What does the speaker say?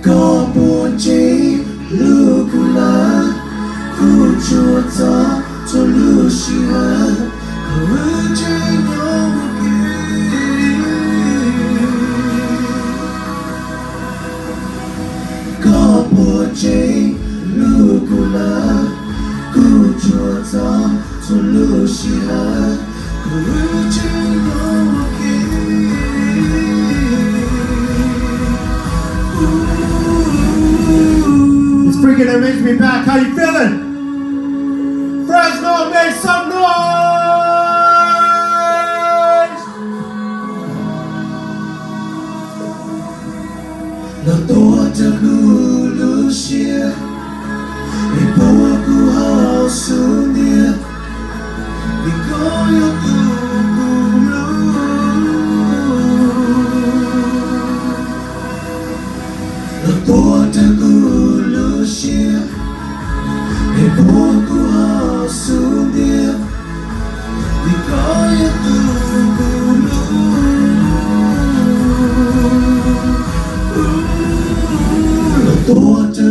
có buồn chỉ lưu kula khu chua gió cho lưu xì hà cứ chơi nhau có buồn chỉ lưu kula khu chua gió cho lưu xì hà cứ chơi nhau It's freaking amazing to be back. How you feeling? Fresno, make some noise! Lo tua te Lucia e boa ku ho sunia e goyo tu lo tua te Lucia e boa ku ho sunia e goyo tu lo tua te